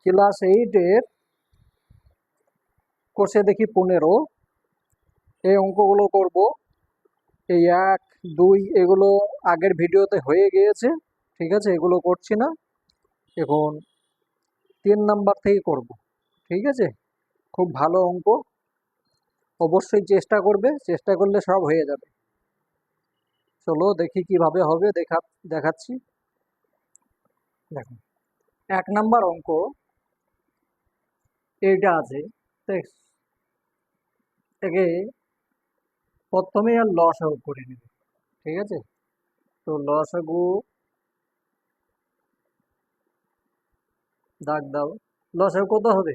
Class 8-এর কোষে দেখি 15 এই অঙ্কগুলো করব। এই 1, 2 এগুলো আগের ভিডিওতে হয়ে গিয়েছে, ঠিক আছে, এগুলো করছি না। এখন 3 নাম্বার থেকে করব, ঠিক আছে। খুব ভালো অঙ্ক, অবশ্যই চেষ্টা করবে, চেষ্টা করলে সব হয়ে যাবে। চলো দেখি কিভাবে হবে, দেখাচ্ছি। দেখুন 1 নাম্বার অঙ্ক এইটা আছে। এটাকে প্রথমে আর লসাগু করে নেবে, ঠিক আছে। তো লসাগু দাগ দাও। লসাগু কত হবে?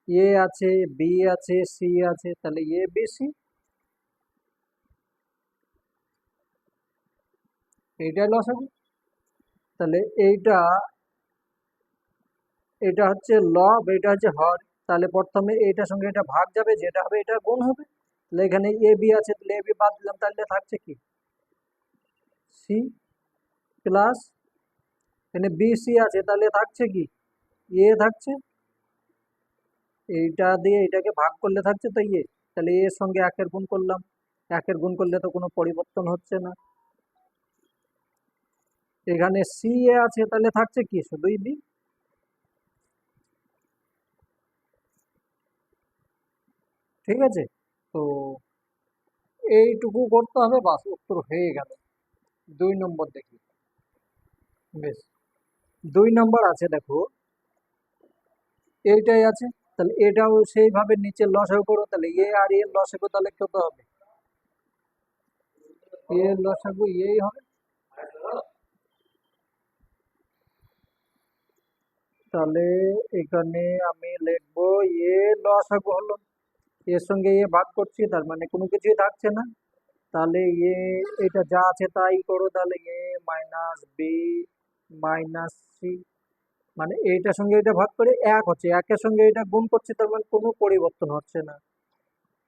এ আছে, বি আছে, সি আছে, তাহলে এ বি সি, এইটাই লসাগু। তাহলে এটা হচ্ছে লব, এটা হচ্ছে হর। তাহলে প্রথমে এইটার সঙ্গে এটা ভাগ যাবে, যেটা হবে এটা গুণ হবে। তাহলে এখানে এ বি আছে, তাহলে এ বি বাদ দিলাম, তাহলে থাকছে কি সি প্লাস, এখানে বি সি আছে, তাহলে থাকছে কি এ থাকছে। এইটা দিয়ে এটাকে ভাগ করলে থাকছে তো এ। তাহলে এর সঙ্গে একের গুণ করলাম, একের গুণ করলে তো কোনো পরিবর্তন হচ্ছে না। এখানে সি এ আছে, তাহলে থাকছে কি শুধুই বি। ঠিক আছে, তো এইটুকু করতে হবে, বাস উত্তর হয়ে গেল। 2 নম্বর দেখি। বেশ, 2 নম্বর আছে, দেখো এইটাই আছে। তাহলে এটাও সেইভাবে নিচে লসাগু করো। তাহলে এ আর এর লসাগু তাহলে কত হবে? এর লসাগু এই হবে। তাহলে এখানে আমি লিখবো এ লসাগু হলো, এর সঙ্গে এ ভাগ করছি, তার মানে কোনো কিছুই থাকছে না। তাহলে এটা যা আছে তাই করো। তাহলে এ মাইনাস বি মাইনাস সি, মানে এইটার সঙ্গে এটা ভাগ করে 1 হচ্ছে, একের সঙ্গে এটা গুণ করছে, তার মানে কোনো পরিবর্তন হচ্ছে না।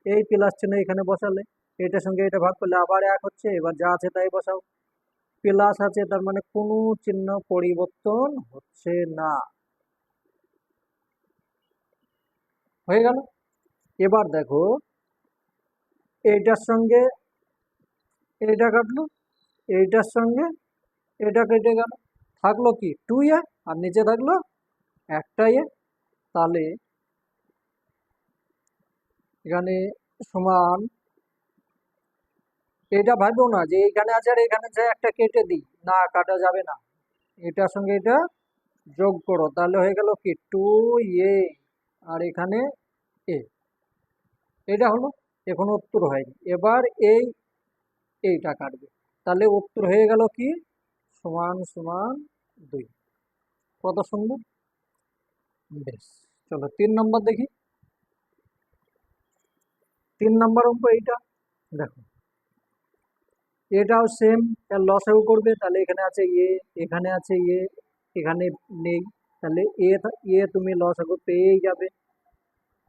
এই প্লাস চিহ্ন এখানে বসালে, এটার সঙ্গে এটা ভাগ করলে আবার 1 হচ্ছে। এবার যা আছে তাই বসাও, প্লাস আছে, তার মানে কোনো চিহ্ন পরিবর্তন হচ্ছে না। হয়ে গেল। এবার দেখো এইটার সঙ্গে এটা কাটলো, এইটার সঙ্গে এটা কেটে গেল, থাকলো কি 2a, আর নিচে থাকলো একটা এ। তাহলে এখানে সমান, এটা ভাববো না যে এইখানে আছে আর এখানে আছে একটা কেটে দিই, না কাটা যাবে না। এটার সঙ্গে এটা যোগ করো, তাহলে হয়ে গেল কি 2a, আর এখানে এ। এটা হলো, এখন উত্তর হয়নি। এবার এইটা কাটবে, তাহলে উত্তর হয়ে গেল কি সমান সমান 2। কত সুন্দর। বেশ, চলো 3 নম্বর দেখি। 3 নম্বর অঙ্ক এইটা। দেখো এটাও সেম, এর লসাগু করবে। তাহলে এখানে আছে এ, এখানে আছে এ, এখানে নেই। তাহলে এ তুমি লসাগু পেয়েই যাবে,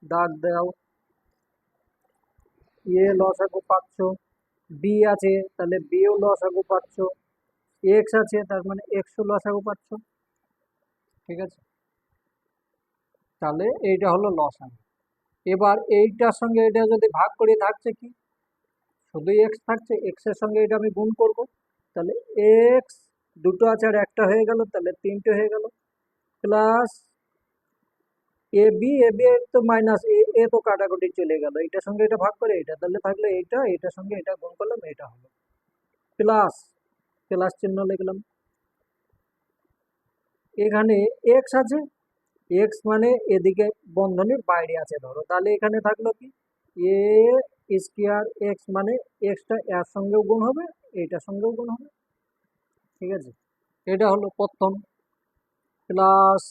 দাগ দাও। এ লসাগু পাচ্ছ, বি আছে তাহলে বিও লসাগু পাচ্ছ, এক্স আছে তার মানে এক্সও লসাগু পাচ্ছ। ঠিক আছে, তাহলে এইটা হলো লসাগু। এবার এইটার সঙ্গে এটা যদি ভাগ করি থাকছে কি শুধুই এক্স থাকছে, এক্স এর সঙ্গে এটা আমি গুণ করব। তাহলে এক্স দুটো আছে আর একটা হয়ে গেল, তাহলে 3টে হয়ে গেল, প্লাস এ বি তো মাইনাস এ তো কাটাকুটি চলে গেল, এটার সঙ্গে এটা ভাগ করে এটা, তাহলে থাকলে এইটা, এটার সঙ্গে এটা গুণ করলাম, এটা হলো প্লাস, প্লাস চিহ্ন লিখলাম। এখানে এক্স আছে, এক্স মানে এদিকে বন্ধনীর বাইরে আছে ধরো, তাহলে এখানে থাকলো কি এ স্কোয়ার এক্স, মানে এক্সটা এর সঙ্গেও গুণ হবে, এইটার সঙ্গেও গুণ হবে। ঠিক আছে, এটা হলো প্রথম, প্লাস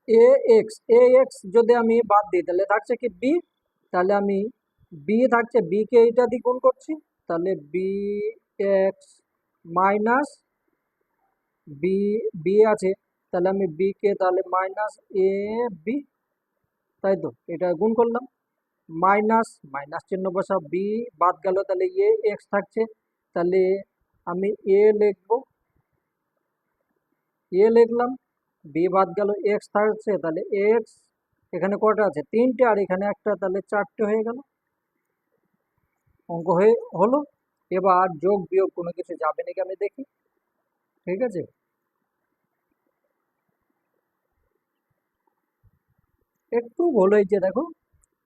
এ এক্স যদি আমি বাদ দিই তাহলে থাকছে কি বি। তাহলে আমি বি থাকছে, বি কে এইটা দিয়ে গুণ করছি, তাহলে b x minus b, b আছে তাহলে আমি বি কে তাহলে মাইনাস এ বি, তাই তো এটা গুণ করলাম, মাইনাস মাইনাস চিহ্ন বসা, বি বাদ গেল, তাহলে এ এক্স থাকছে। তাহলে আমি এ লিখবো, এ লিখলাম, বি বাদ গেল, এক্স থাকছে, তাহলে এক্স এখানে কটা আছে, তিনটে, আর এখানে একটা, তাহলে চারটে হয়ে গেল। অঙ্ক হয়ে হলো। এবার যোগ বিয়োগ কোনো কিছু যাবে নাকি আমি দেখি। ঠিক আছে, একটু ভুল হয়েছে দেখো,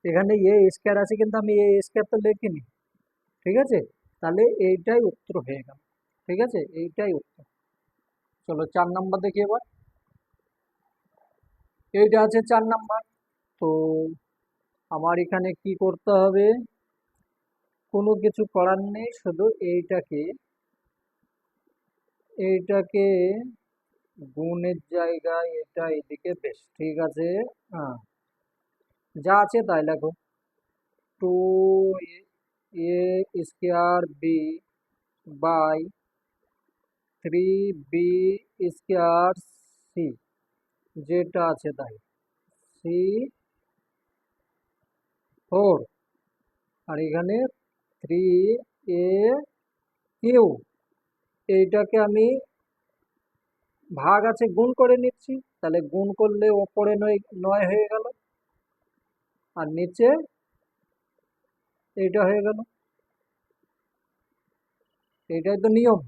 এখানে এ স্কোয়ার আছে কিন্তু আমি এ স্কোয়ার তো লিখিনি। ঠিক আছে, তাহলে এইটাই উত্তর হয়ে গেল। ঠিক আছে, এইটাই উত্তর। চলো 4 নম্বর দেখি এবার। এইটা আছে 4 নম্বর। তো আমার এখানে কি করতে হবে, কোনো কিছু করার নেই, শুধু এইটাকে গুণের জায়গায় এটা এদিকে, বেশ ঠিক আছে। হ্যাঁ, যা আছে তাই লেখো। 2a² b/3b² c, যেটা আছে তাই, c4, আর এখানে 3a কিউ, এইটাকে আমি ভাগ আছে গুণ করে নিচ্ছি, তাহলে গুণ করলে ওপরে 9 হয়ে গেল, আর নিচে এইটা হয়ে গেল। এটাই তো নিয়ম,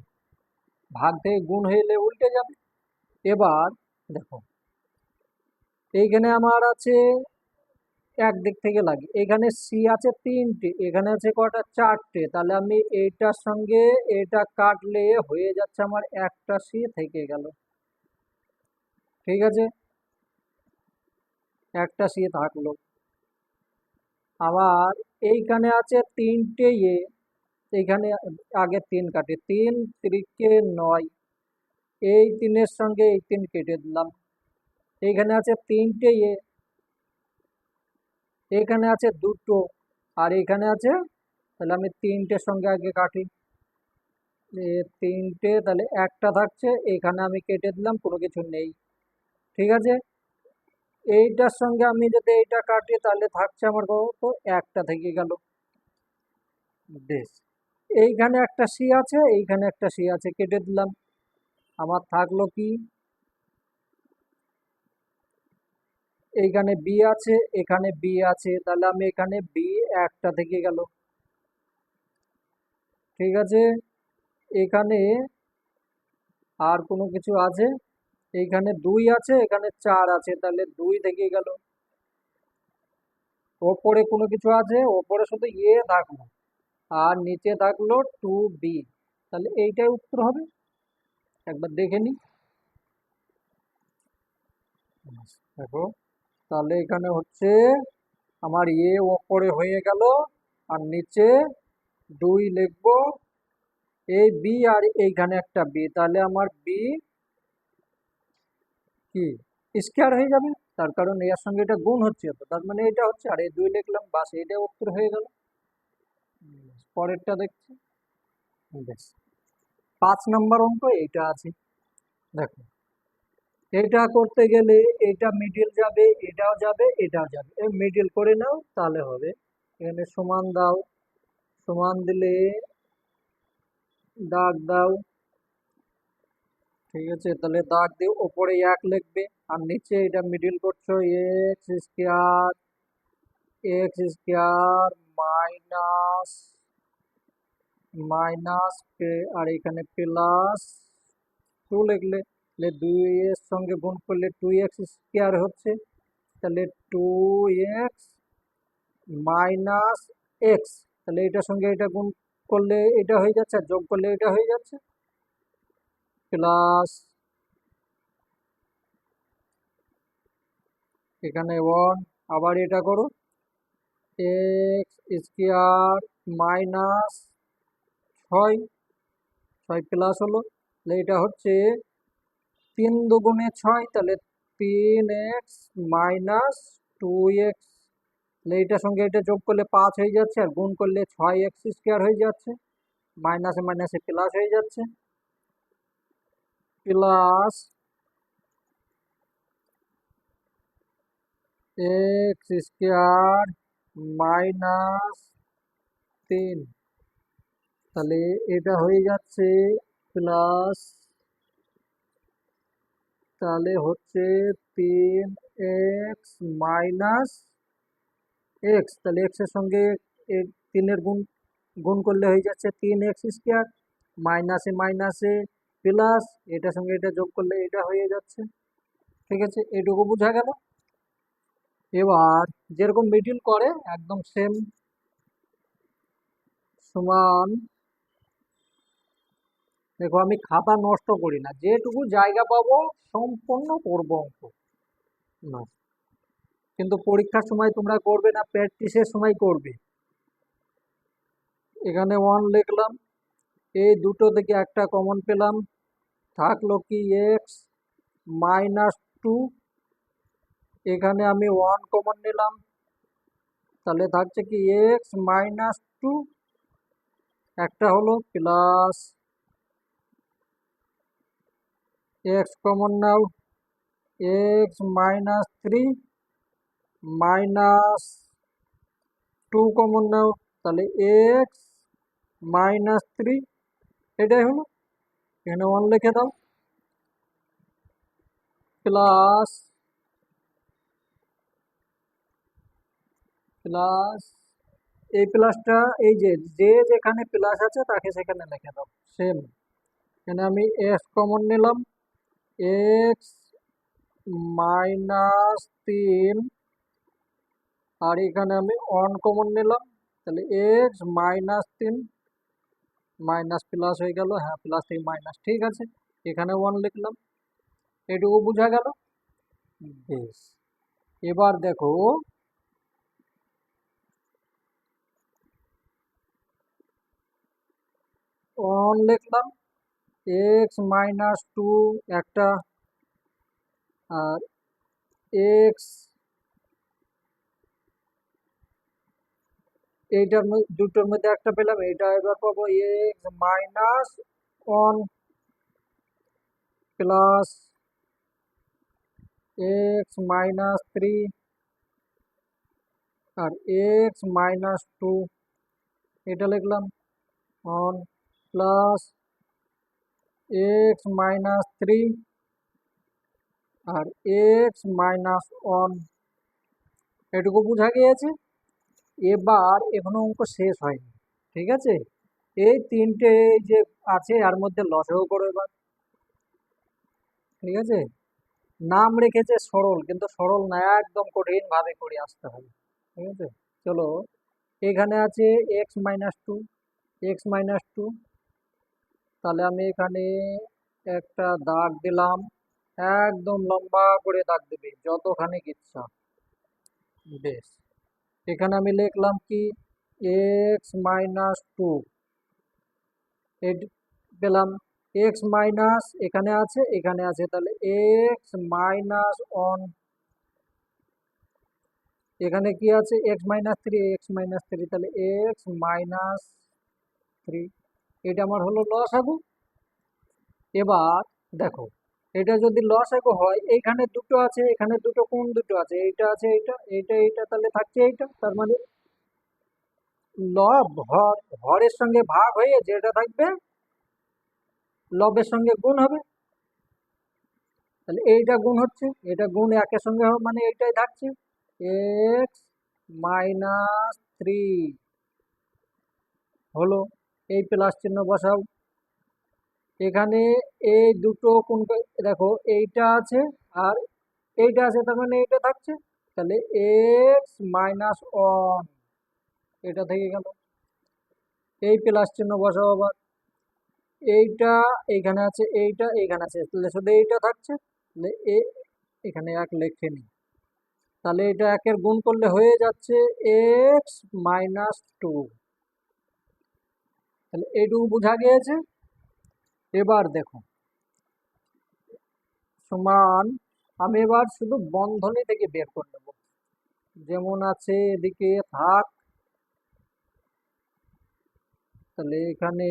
ভাগ থেকে গুণ হইলে উল্টে যাবে। এবার দেখো, এইখানে আমার আছে, একদিক থেকে লাগি, এখানে সি আছে 3টে, এখানে আছে কটা, 4টে, তাহলে আমি এইটার সঙ্গে এটা কাটলে হয়ে যাচ্ছে আমার একটা সি থেকে গেল। ঠিক আছে, একটা সি থাকলো। আবার এইখানে আছে 3টে এইখানে আগে 3 কাটে, 3×3 = 9, এই 3-এর সঙ্গে এই 3 কেটে দিলাম। এইখানে আছে 3টে এখানে আছে 2টো, আর এখানে আছে, তাহলে আমি 3টের সঙ্গে আগে কাটি, 3টে, তাহলে একটা থাকছে, এখানে আমি কেটে দিলাম, কোনো কিছু নেই। ঠিক আছে, এইটার সঙ্গে আমি যদি এইটা কাটি, তাহলে থাকছে আমার কত, একটা থেকে গেল। বেশ, এইখানে একটা সি আছে, এইখানে একটা সি আছে, কেটে দিলাম। আমার থাকলো কি, এইখানে বি আছে, এখানে বি আছে, তাহলে আমি এখানে বি একটা থেকে গেল। ঠিক আছে, এখানে আর কোনো কিছু আছে, এইখানে 2 আছে, এখানে 4 আছে, তাহলে 2 থেকে গেল। ওপরে কোনো কিছু আছে, ওপরে শুধু থাকলো, আর নিচে থাকলো 2b, তাহলে এইটাই উত্তর হবে। একবার দেখে নি, দেখো, তাহলে এখানে হচ্ছে আমার ওপরে হয়ে গেল, আর নিচে 2 লিখবো, এই বি, আর এইখানে একটা বি, তাহলে আমার বি কি স্কোয়ার হয়ে যাবে, তার কারণ এর সঙ্গে এটা গুণ হচ্ছে, তো তার মানে এটা হচ্ছে, আর এই 2 লিখলাম, বাস এটা উত্তর হয়ে গেল। পরেরটা দেখছি, বেশ, 5 নম্বর অঙ্ক এইটা আছে। দেখো, এটা করতে গেলে এটা মিডিল যাবে, এটাও যাবে, এটাও যাবে, এই মিডিল করে নাও তাহলে হবে। এখানে সমান দাও, সমান দিলে দাগ দাও। ঠিক আছে, তাহলে দাগ দিয়ে ওপরে 1 লিখবে, আর নিচে এটা মিডিল করছো, x² মাইনাস মাইনাস, আর এখানে +2 লিখলে, তাহলে 2 এর সঙ্গে গুণ করলে 2x² হচ্ছে, তাহলে 2x - x, তাহলে এটার সঙ্গে এটা গুণ করলে এটা হয়ে যাচ্ছে, আর যোগ করলে এটা হয়ে যাচ্ছে, প্লাস এখানে 1, আবার এটা করো, x² মাইনাস 6, 6 প্লাস হলো, তাহলে এটা হচ্ছে 3×2 = 6, তাহলে 3x - 2x, তাহলে এটার সঙ্গে এটা যোগ করলে 5 হয়ে যাচ্ছে, আর গুণ করলে 6x² হয়ে যাচ্ছে, মাইনাসে মাইনাসে প্লাস হয়ে যাচ্ছে, প্লাস x² মাইনাস 3, তাহলে এটা হয়ে যাচ্ছে প্লাস তাহলে হচ্ছে 3x মাইনাস এক্স, তাহলে এক্স এর সঙ্গে 3-এর গুণ গুণ করলে হয়ে যাচ্ছে 3x², মাইনাসে মাইনাসে প্লাস, এটার সঙ্গে এটা যোগ করলে এটা হয়ে যাচ্ছে। ঠিক আছে, এটুকু বোঝা গেল। এবার যেরকম মিডিল করে একদম সেম সমান, দেখো আমি খাতা নষ্ট করি না, যেটুকু জায়গা পাবো সম্পূর্ণ করবো অঙ্ক না, কিন্তু পরীক্ষার সময় তোমরা করবে না, প্র্যাকটিসের সময় করবে। এখানে 1 লিখলাম, এই দুটো থেকে একটা কমন পেলাম, থাকলো কি এক্স মাইনাস 2, এখানে আমি 1 কমন নিলাম, তাহলে থাকছে কি এক্স মাইনাস 2, একটা হলো প্লাস এক্স কমন নাও, এক্স মাইনাস 3 মাইনাস 2 কমন নাও, তাহলে এক্স মাইনাস 3, এটাই হলো। এখানে 1 লিখে দাও, প্লাস প্লাস এই প্লাসটা, এই যে যে যেখানে প্লাস আছে তাকে সেখানে লিখে দাও সেম। এখানে আমি এক্স কমন নিলাম, এক্স মাইনাস 3, আর এখানে আমি 1 কমন নিলাম, তাহলে এক্স মাইনাস 3 মাইনাস প্লাস হয়ে গেল, হ্যাঁ প্লাস এই মাইনাস, ঠিক আছে, এখানে 1 লিখলাম, এটুকু বোঝা গেল। বেশ, এবার দেখো 1 লিখলাম, এক্স মাইনাস 2 একটা, আর এক্স এইটার দুটোর মধ্যে একটা পেলাম, এটা এবার পাবো x minus 1 plus x minus 3 আর এক্স মাইনাস 2, এটা লিখলাম 1 প্লাস এক্স মাইনাস 3 আর এক্স মাইনাস 1, এটুকু বোঝা গিয়েছে। এবার এখনো অঙ্ক শেষ হয়নি, ঠিক আছে, এই তিনটে যে আছে এর মধ্যে লসাগু করো এবার। ঠিক আছে, নাম রেখেছে সরল, কিন্তু সরল না, একদম কঠিন ভাবে করে আসতে হবে। ঠিক আছে, চলো, এখানে আছে এক্স মাইনাস 2, এক্স মাইনাস 2, তাহলে আমি এখানে একটা দাগ দিলাম, একদম লম্বা করে দাগ দেবে যতখানি ইচ্ছা। বেশ, এখানে আমি লিখলাম কি এক্স মাইনাস 2, এটি পেলাম, এক্স মাইনাস এখানে আছে এখানে আছে, তাহলে এক্স মাইনাস 1, এখানে কি আছে এক্স মাইনাস 3, এক্স মাইনাস 3, তাহলে এক্স মাইনাস 3, এটা আমার হলো লসাগু। এবার দেখো, এটা যদি লসাগু হয়, এইখানে দুটো আছে এখানে দুটো, কোন দুটো আছে, এইটা আছে এইটা, এইটা এইটা, তাহলে থাকছে এইটা, তার মানে লব হরের সঙ্গে ভাগ হয়ে যেটা থাকবে লবের সঙ্গে গুণ হবে, তাহলে এইটা গুণ হচ্ছে, এটা গুণ একের সঙ্গে হবে, মানে এইটাই থাকছে এক্স মাইনাস 3 হলো। এই প্লাস চিহ্ন বসাও, এখানে এই দুটো কোন, দেখো এইটা আছে আর এইটা আছে, তার মানে এইটা থাকছে, তাহলে এক্স মাইনাস 1, এটা থেকে গেল। এই প্লাস চিহ্ন বসাও আবার, এইটা এইখানে আছে এইটা এইখানে আছে, তাহলে শুধু এইটা থাকছে, তাহলে এখানে 1 লেখে নি, তাহলে এটা একের গুণ করলে হয়ে যাচ্ছে এক্স মাইনাস 2, তাহলে এইটুকু বোঝা গিয়েছে। এবার দেখো সমান, আমি এবার শুধু বন্ধনী থেকে বের করে নেব, যেমন আছে এদিকে থাক, তাহলে এখানে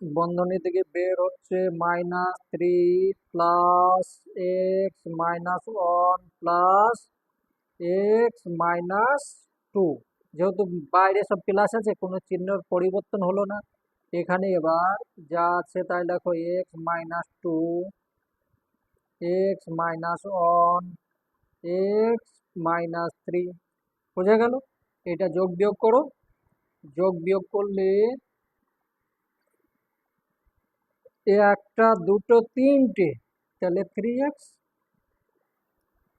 বন্ধনী থেকে বের হচ্ছে -3 plus x minus 1 plus x minus 2, যেহেতু বাইরে সব প্লাস আছে কোনো চিহ্নের পরিবর্তন হলো না, এখানে এবার যা আছে তাই দেখো x minus 2 x minus one x minus three. বোঝা গেল? এটা যোগ বিয়োগ করো, যোগ বিয়োগ করলে একটা দুটো তিনটে, তাহলে 3x,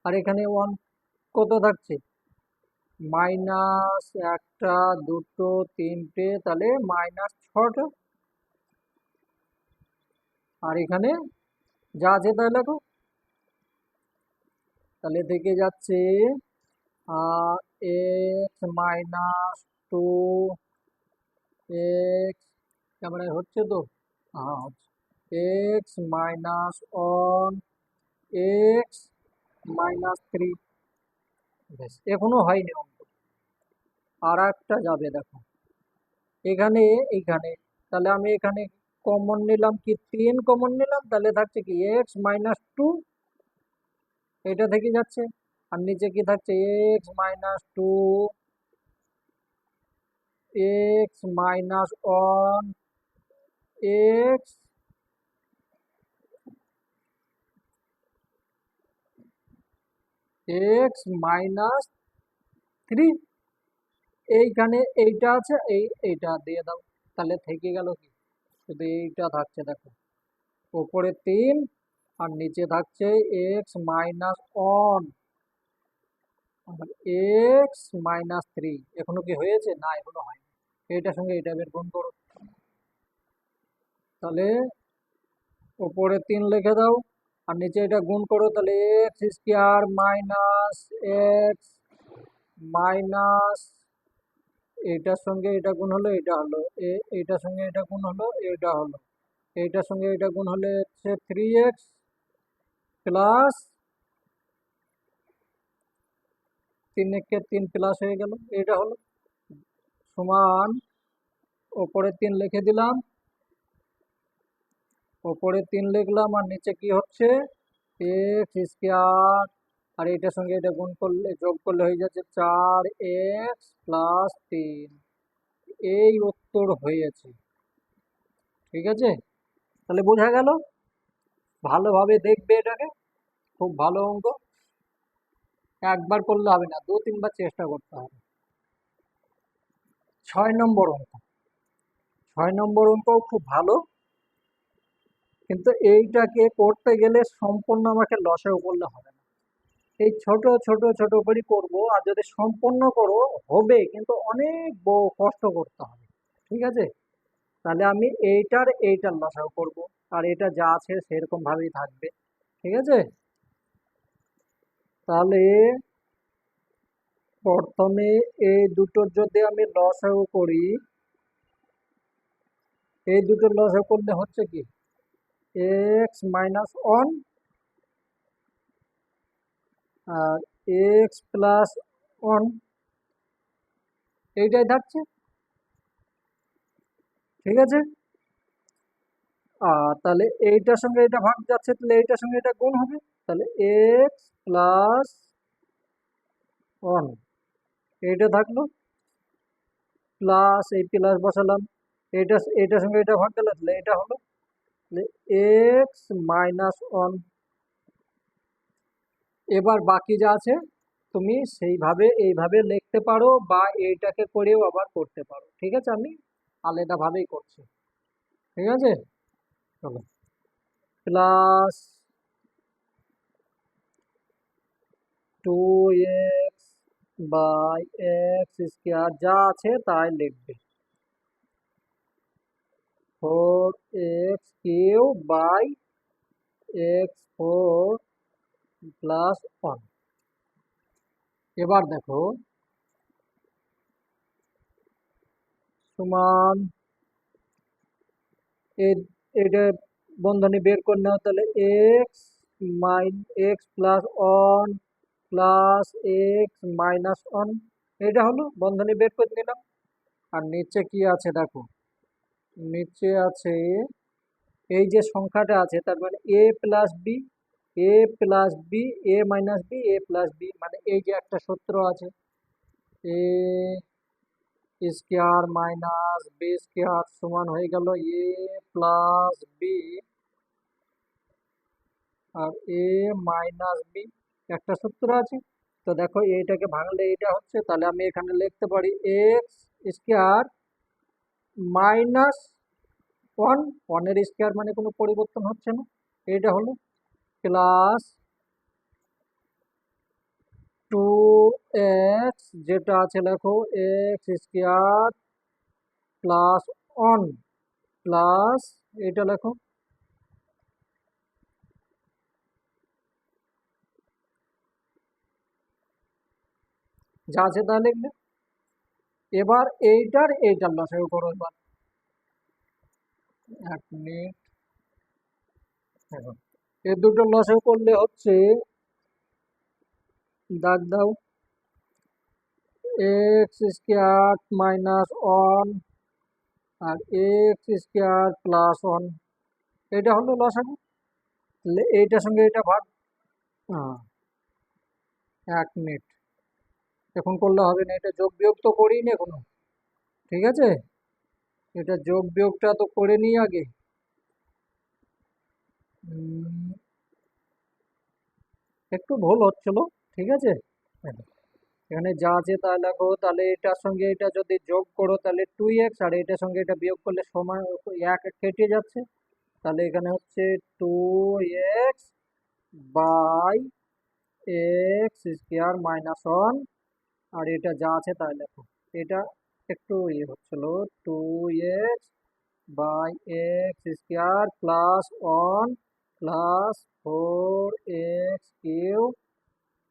আর এখানে 1 কত থাকছে, মাইনাস একটা দুটো তিনটে, তাহলে মাইনাস 6টা। আর এখানে যা আছে তাই লেখো, তাহলে থেকে যাচ্ছে এক্স মাইনাস টু এক্স, ক্যামেরায় হচ্ছে তো? হ্যাঁ হচ্ছে। X minus one x minus three. বেশ, এখনো হয়নি অঙ্ক, আর একটা যাবে দেখো এখানে, এইখানে, তাহলে আমি এখানে কমন নিলাম কি, 3 কমন নিলাম, তাহলে থাকছে কি এক্স মাইনাস টু, এটা থেকে যাচ্ছে। আর নিচে কি থাকছে, x minus two x minus one x x minus three. এইখানে এইটা আছে, এইটা দিয়ে দাও, তাহলে থেকে গেল কি, শুধু এইটা থাকছে দেখো, উপরে 3 আর নিচে থাকছে এক্স মাইনাস ওয়ান আর এক্স মাইনাস থ্রি। এখনো কি হয়েছে? না, এখনো হয়নি। এইটার সঙ্গে এটা বের গুণ করো, তাহলে উপরে 3 লিখে দাও আর নিচে এটা গুণ করো, তাহলে x square minus x minus, এইটার সঙ্গে এটা গুণ হলো, এটা হলো এইটার সঙ্গে এটা গুণ হলো, এটা হলো এইটার সঙ্গে এটা গুণ হলে হচ্ছে 3x প্লাস 3 3 প্লাস হয়ে গেল, এটা হলো সমান, ওপরে 3 লিখে দিলাম, ওপরে 3 লিখলাম আর নিচে কি হচ্ছে এক্স স্কোয়ার, আর এটার সঙ্গে এটা গুণ করলে যোগ করলে হয়ে যাচ্ছে 4x প্লাস 3। এই উত্তর হয়েছে। ঠিক আছে, তাহলে বোঝা গেল? ভালোভাবে দেখবে এটাকে, খুব ভালো অঙ্ক, একবার করলে হবে না, 2-3 বার চেষ্টা করতে হবে। 6 নম্বর অঙ্ক, 6 নম্বর অঙ্কও খুব ভালো, কিন্তু এইটাকে করতে গেলে সম্পূর্ণ আমাকে লসাগু করলে হবে না, এই ছোট ছোট ছোট করে করবো, আর যদি সম্পূর্ণ করো হবে, কিন্তু অনেক কষ্ট করতে হবে। ঠিক আছে, তাহলে আমি এইটার লসাগু করব, আর এটা যা আছে সেরকম ভাবেই থাকবে। ঠিক আছে, তাহলে প্রথমে এই দুটোর যদি আমি লসাগু করি, এই দুটোর লসাগু করলে হচ্ছে কি এক্স মাইনাস ওয়ান আর এক্স প্লাস ওয়ান, এইটাই থাকছে। ঠিক আছে, তাহলে এইটার সঙ্গে এটা ভাগ যাচ্ছে, তাহলে এইটার সঙ্গে এটা গুণ হবে, তাহলে এক্স প্লাস ওয়ান, এইটা থাকলো, প্লাস এই প্লাস বসালাম, এইটার সঙ্গে এটা ভাগ গেল, তাহলে এটা হলো এক্স মাইনাস ওয়ান। এবার বাকি যা আছে তুমি সেইভাবে এইভাবে লিখতে পারো, বা এইটাকে করেও আবার করতে পারো। ঠিক আছে, আমি আলাদাভাবেই করছি। ঠিক আছে, চলো, plus 2x by x square, যা আছে তাই লিখবে, 4x³ by x4 plus one. এবার দেখো সমান, এটা বন্ধনী বের করে নাও, তাহলে x plus one plus x minus one, এটা হলো বন্ধনী বের করে নিলাম। আর নিচে কি আছে দেখো, নিচে আছে এই যে সংখ্যাটা আছে, তার মানে এ প্লাস বি, এ প্লাস বি, এ মাইনাস বি, এ প্লাস বি, মানে এই যে একটা সূত্র আছে, এ স্কোয়ার মাইনাস বি স্কোয়ার সমান হয়ে গেল এ প্লাস বি আর এ মাইনাস বি একটা সূত্র আছে। তো দেখো এইটাকে ভাঙলে এটা হচ্ছে, তাহলে আমি এখানে লিখতে পারি এক্স স্কোয়ার মাইনাস ওয়ান, ওয়ানের স্কোয়ার মানে কোনো পরিবর্তন হচ্ছে না, এটা হলো প্লাস টু এক্স, যেটা আছে লেখো x square plus one plus এটা লেখো যা আছে তা লিখলে। এবার এইটার লসাগু করো এবার। এক মিনিট, দেখো এই দুটো লসাগু করলে হচ্ছে, দাগ দাও, এক্স স্কোয়ার মাইনাস ওয়ান আর এক্স স্কোয়ার প্লাস ওয়ান, এটা হলো লসাগু। তাহলে এইটার সঙ্গে এটা ভাগ, হ্যাঁ, এক মিনিট, এখন করলে হবে না, এটা যোগ বিয়োগ তো করিনি এখনো, ঠিক আছে, এটা যোগ বিয়োগটা তো করে নিই আগে। উম, একটু ভুল হচ্ছিল, ঠিক আছে। দেখো, এখানে যা আছে তা লেখো, তাহলে এটার সঙ্গে এটা যদি যোগ করো তাহলে টু এক্স, আর এটার সঙ্গে এটা বিয়োগ করলে সমান, এক কেটে যাচ্ছে, তাহলে এখানে হচ্ছে two x by x square minus one, আর এটা যা আছে তাই লেখো। এটা একটু হচ্ছিল, two x by x square plus one plus four x cube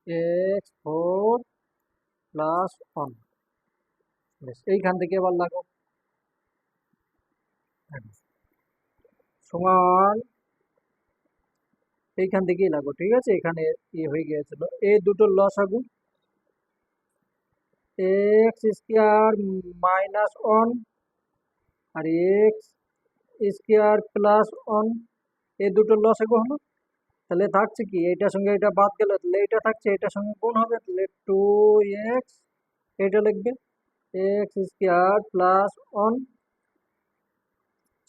x four plus one. বেশ, এইখান থেকে এবার লাগো, সমান, এইখান থেকেই লাগো, ঠিক আছে, এখানে হয়ে গিয়েছিল এই দুটোর লসাগু এক্স স্কোয়ার মাইনাস ওয়ান আর এক্স স্কোয়ার প্লাস ওয়ান, এই দুটোর লসাগু হলো। তাহলে থাকছে কি, এটার সঙ্গে এটা বাদ গেল, তাহলে এটা থাকছে, এটার সঙ্গে গুণ হবে, তাহলে টু এক্স, এটা লিখবে এক্স স্কোয়ার প্লাস ওয়ান,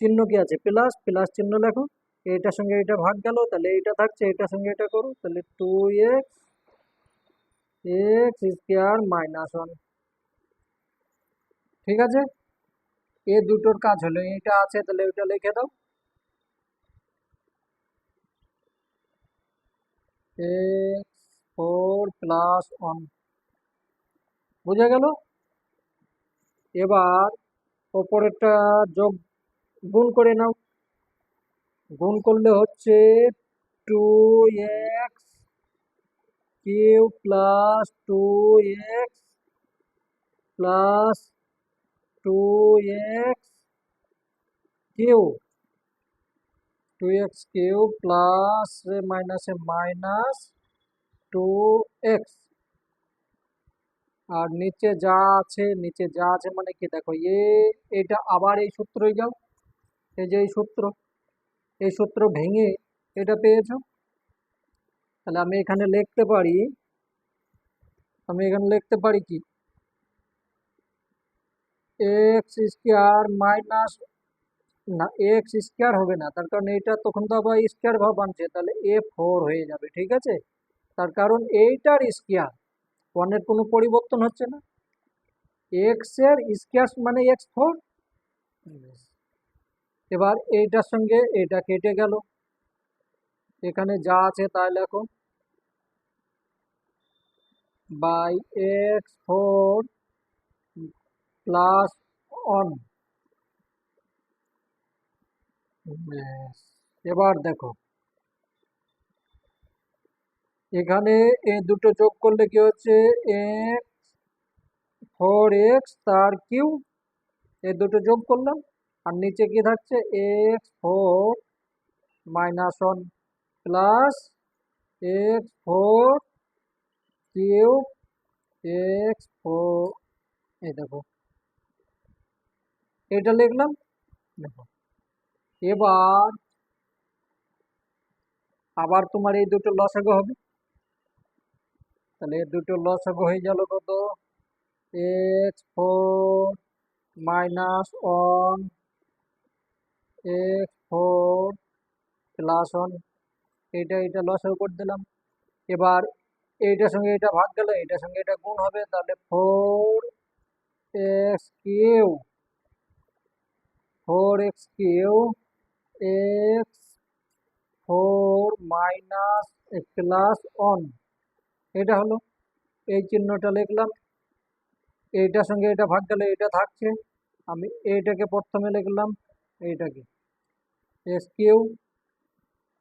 চিহ্ন কি আছে, প্লাস, প্লাস চিহ্ন লেখো, এটার সঙ্গে এটা ভাগ গেল, তাহলে এটা থাকছে, এটার সঙ্গে এটা করো, তাহলে two x x square minus one, ঠিক আছে। এ দুটোর কাজ হলো, এটা আছে তাহলে ওইটা লিখে দাও, এক্স ফোর প্লাস ওয়ান, বুঝে গেল। এবার ওপরেরটা যোগ, গুণ করে নাও, গুণ করলে হচ্ছে two x cube plus two x plus two x cube, two x cube plus মাইনাসে মাইনাস টু এক্স, আর নিচে যা আছে, নিচে যা আছে মানে কি, দেখো এটা আবার এই সূত্রই যাও, এই যে এই সূত্র, এই সূত্র ভেঙে এটা পেয়েছো, তাহলে আমি এখানে লিখতে পারি, আমি এখানে লিখতে পারি কি, এক্স স্কোয়ার মাইনাস, না এক্স স্কোয়ার হবে না, তার কারণ এটা তখন তো আবার স্কোয়ার ভাব আনছে, তাহলে এ ফোর হয়ে যাবে, ঠিক আছে, তার কারণ এইটার স্কোয়ার, ওয়ানের কোনো পরিবর্তন হচ্ছে না, এক্স এর স্কোয়ার মানে এক্স ফোর। এবার এইটার সঙ্গে এটা কেটে গেল, এখানে যা আছে তাই লেখো, by x four plus one. এবার দেখো, এখানে এ দুটো যোগ করলে কি হচ্ছে, এক্স ফোর এক্স তার কিউ, এই দুটো যোগ করলাম, আর নিচে কি থাকছে, x four minus one plus x four cube x four, এই দেখো এটা লিখলাম। দেখো এবার আবার তোমার এই দুটো লসাগু হবে, তাহলে এই দুটো লসাগু হয়ে গেল কত, x four minus one x four plus one, এটা লসাগু করে দিলাম। এবার এইটার সঙ্গে এটা ভাগ গেল, এটার সঙ্গে এটা গুণ হবে, তাহলে 4x Q, 4x Q x 4 - plus 1 এটা হলো। এই চিহ্নটা লিখলাম, এইটার সঙ্গে এটা ভাগ গেলে এটা থাকছে, আমি এইটাকে প্রথমে লিখলাম, এইটাকে x কিউ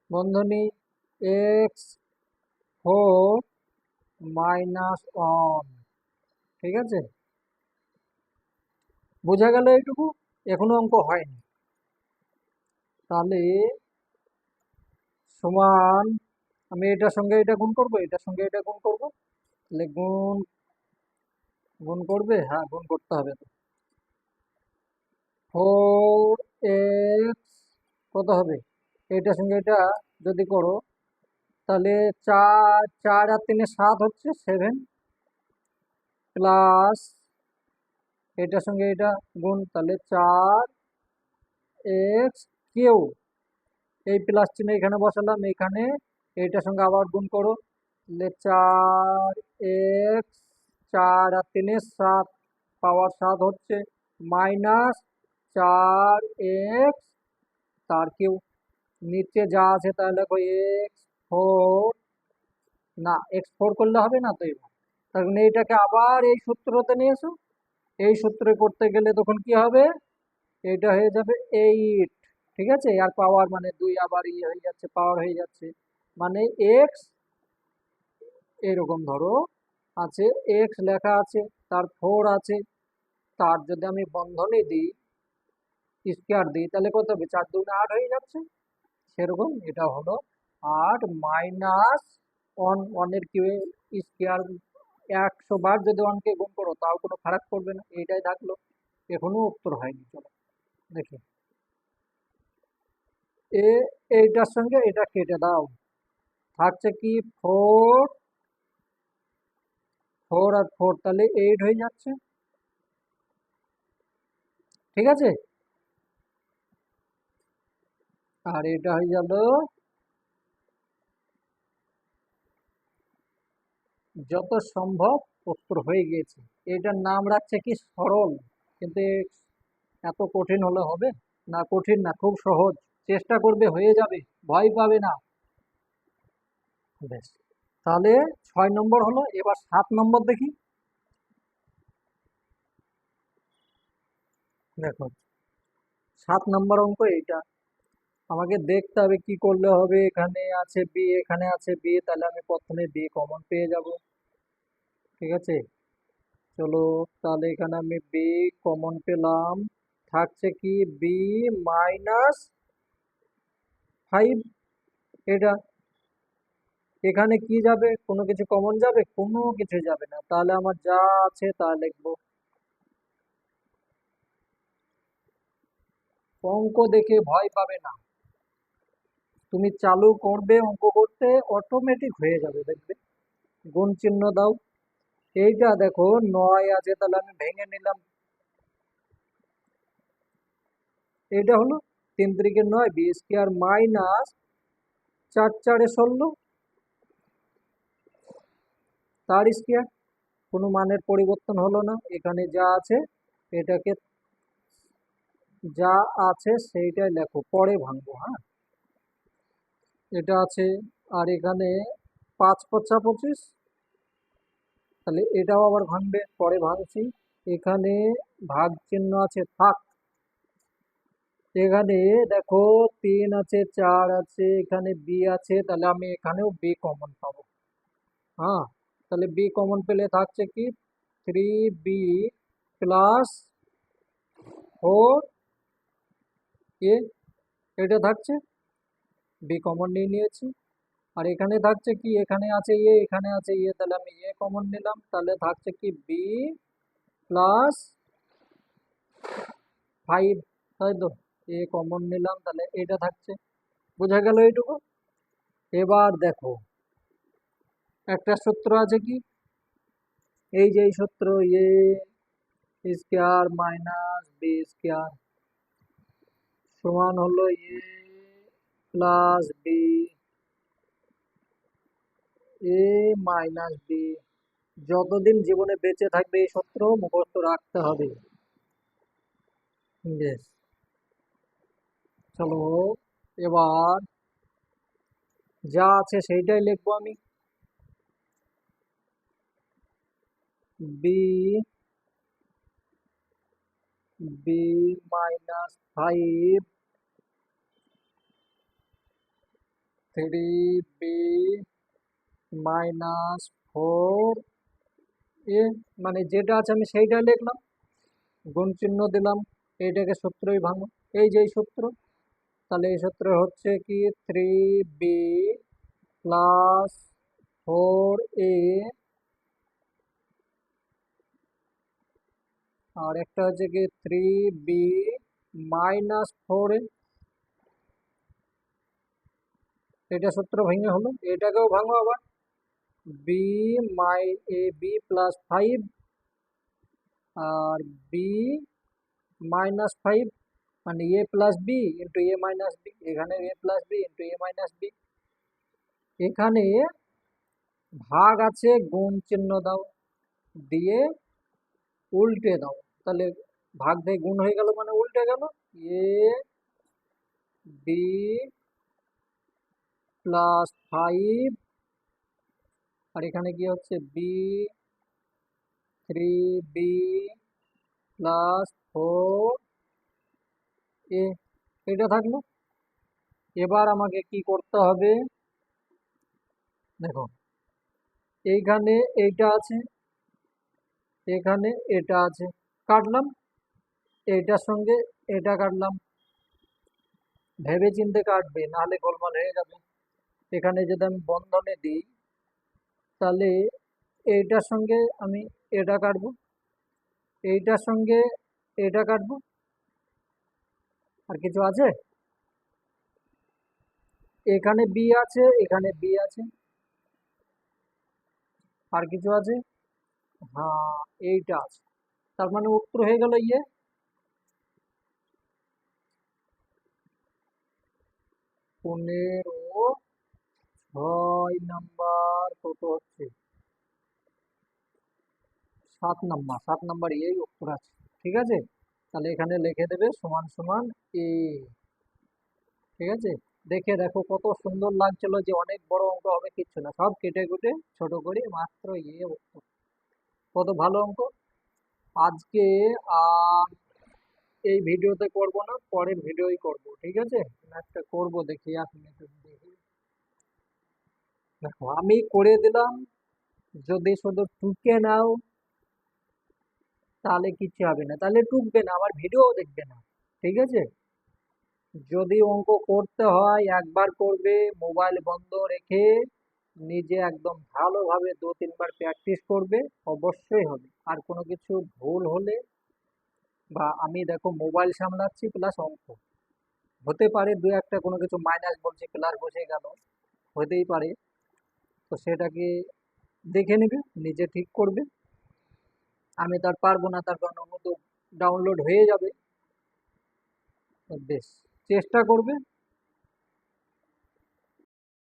বন্ধনী x4 - 1, ঠিক আছে? বোঝা গেল এইটুকু? এখনো অঙ্ক হয়নি। তাহলে সমান, আমি এটার সঙ্গে এটা গুণ করব, এটার সঙ্গে এটা গুণ করব, তাহলে গুণ গুণ করবে, হ্যাঁ গুণ করতে হবে তো। 4x কত হবে, এটার সঙ্গে এটা যদি করো তাহলে 4 4 আর 3 7 হচ্ছে 7, প্লাস এটার সঙ্গে এটা গুণ, তাহলে 4x কিউ, এই প্লাস চিহ্ন এখানে বসালাম, এখানে এইটার সঙ্গে আবার গুণ করো, তাহলে 4x, 4 আর 3 7, পাওয়ার 7 হচ্ছে, মাইনাস 4x তার কিউ, নিচে যা আছে তাহলে দেখো x4, না x4 করলে হবে না তো, এবার তার মানে এইটাকে আবার এই সূত্রতে নিয়ে এসো, এই সূত্রে করতে গেলে তখন কি হবে, এইটা হয়ে যাবে 8, ঠিক আছে? আর পাওয়ার মানে 2 আবার ইয়ে হয়ে যাচ্ছে, পাওয়ার হয়ে যাচ্ছে, মানে এক্স এরকম ধরো আছে, এক্স লেখা আছে, তার 4 আছে, তার যদি আমি বন্ধনী দিই, স্কোয়ার দিই, তাহলে কত হবে, 4 2 8 হয়ে যাচ্ছে, সেরকম এটা হলো 8 মাইনাস 1, 1 এর কিউ স্কোয়ার, 100 বার যদি 1 কে গুণ করো তাও কোনো ফারাক পড়বে না, এইটাই থাকলো। এখনো উত্তর হয়নি, চলো দেখি। এইটার সঙ্গে এটা কেটে দাও, থাকছে কি 4, 4 আর 4, তাহলে 8 হয়ে যাচ্ছে, ঠিক আছে? আর এটা হয়ে গেল যত সম্ভব উত্তর হয়ে গিয়েছে। এটার নাম রাখছে কি সরল, কিন্তু এত কঠিন হলে হবে না, কঠিন না, খুব সহজ, চেষ্টা করবে হয়ে যাবে, ভয় পাবে না। বেশ, তাহলে 6 নম্বর হলো, এবার 7 নম্বর দেখি। দেখো 7 নম্বর অঙ্ক এইটা, আমাকে দেখতে হবে কি করলে হবে, এখানে আছে বি, এখানে আছে বি, তাহলে আমি প্রথমে বি কমন পেয়ে যাব, ঠিক আছে? চলো, তাহলে এখানে আমি বি কমন পেলাম, থাকছে কি b - 5, এটা এখানে কি যাবে, কোনো কিছু কমন যাবে, কোনো কিছু যাবে না, তাহলে আমার যা আছে তা লিখবো। অঙ্ক দেখে ভয় পাবে না, তুমি চালু করবে অঙ্ক করতে, অটোমেটিক হয়ে যাবে, দেখবে। গুণ চিহ্ন দাও, এইটা দেখো 9 আছে, তাহলে আমি ভেঙে নিলাম, এইটা হলো 3 3 9, বি স্কোয়ার মাইনাস 4 4 16 তার স্কোয়ার, কোনো মানের পরিবর্তন হলো না, এখানে যা আছে এটাকে যা আছে সেইটাই লেখো, পরে ভাঙবো, হ্যাঁ এটা আছে, আর এখানে 5 5 25, তাহলে এটাও আবার ভাঙবে, পরে ভাঙছি, এখানে ভাগ চিহ্ন আছে থাক, এখানে দেখো 3 আছে, 4 আছে, এখানে বি আছে, তাহলে আমি এখানেও বি কমন পাবো, হ্যাঁ তাহলে বি কমন পেলে থাকছে কি 3b + 4 এটা থাকছে, বি কমন নিয়ে নিয়েছি, আর এখানে থাকছে কি, এখানে আছে এখানে আছে তাহলে আমি কমন নিলাম, তাহলে থাকছে কি b + 5, তাই তো, কমন নিলাম, তাহলে এটা থাকছে, বোঝা গেল এইটুকু? এবার দেখো একটা সূত্র আছে কি, এই যে এই সূত্র, স্কোয়ার মাইনাস বি স্কোয়ার সমান হলো plus B A minus B. যতদিন জীবনে বেঁচে থাকবে এই সূত্র মুখস্থ রাখতে হবে। বেশ, চলো এবার যা আছে সেইটাই লিখবো আমি। B b minus 5 3 b minus 4 a, মানে যেটা আছে আমি সেইটাই লিখলাম, গুণ চিহ্ন দিলাম, এইটাকে সূত্রই ভাঙো, এই যে এই সূত্র। তাহলে এই সূত্র হচ্ছে কি 3 বি প্লাস 4 এ, আর একটা হচ্ছে কি 3 বি মাইনাস 4 এ। এটা সূত্র ভেঙে হলো, এটাকেও ভাঙো আবার। বি বি প্লাস 5 আর বি মাইনাস 5, মানে এ প্লাস বি ইন্টু এ মাইনাস বি, এখানে এ প্লাস বি ইন্টু এ মাইনাস বি। এখানে ভাগ আছে, গুণ চিহ্ন দাও, দিয়ে উল্টে দাও, তাহলে ভাগ দিয়ে গুণ হয়ে গেল মানে উল্টে গেল। এ বি প্লাস 5, আর এখানে কি হচ্ছে বি 3 বি প্লাস 4 এ, এটা থাকলো। এবার আমাকে কি করতে হবে, দেখো এইখানে এইটা আছে, এখানে এটা আছে, কাটলাম, এইটার সঙ্গে এটা কাটলাম, ভেবে চিন্তে কাটবে নাহলে গোলমাল হয়ে যাবে। এখানে যদি আমি বন্ধনে দিই তাহলে এইটার সঙ্গে আমি এটা কাটবো, এইটার সঙ্গে এটা কাটবো, আর কিছু আছে, এখানে বি আছে, এখানে বি আছে, আর কিছু আছে, হ্যাঁ এইটা আছে। তার মানে উত্তর হয়ে গেল ইয়ে 15। 6 নাম্বার কত হচ্ছে, 7 নাম্বার, 7 নাম্বার এই উত্তর আছে। ঠিক আছে, তাহলে এখানে লিখে দেবে সমান সমান এ। ঠিক আছে, দেখে দেখো কত সুন্দর লাগছিল, যে অনেক বড় অঙ্ক হবে, কিচ্ছু না, সব কেটে কুটে ছোট করে মাত্র উত্তর। কত ভালো অঙ্ক। আজকে আর এই ভিডিওতে করব না, পরের ভিডিওই করব, ঠিক আছে। একটা করব, দেখি 1 মিনিট দেখি। দেখো আমি করে দিলাম, যদি শুধু টুকে নাও তাহলে কিচ্ছু হবে না, তাহলে টুকবে না, আমার ভিডিও দেখবে না। ঠিক আছে, যদি অঙ্ক করতে হয় একবার করবে, মোবাইল বন্ধ রেখে নিজে একদম ভালোভাবে 2-3 বার প্র্যাকটিস করবে, অবশ্যই হবে। আর কোনো কিছু ভুল হলে, বা আমি দেখো মোবাইল সামলাচ্ছি প্লাস অঙ্ক, হতে পারে দু একটা কোনো কিছু মাইনাস বলছে, প্লাস বসে গেল, হতেই পারে, তো সেটাকে দেখে নেবে, নিজে ঠিক করবে। আমি তার পারবো না, তার কারণ অঙ্ক তো ডাউনলোড হয়ে যাবে। তো বেশ চেষ্টা করবে,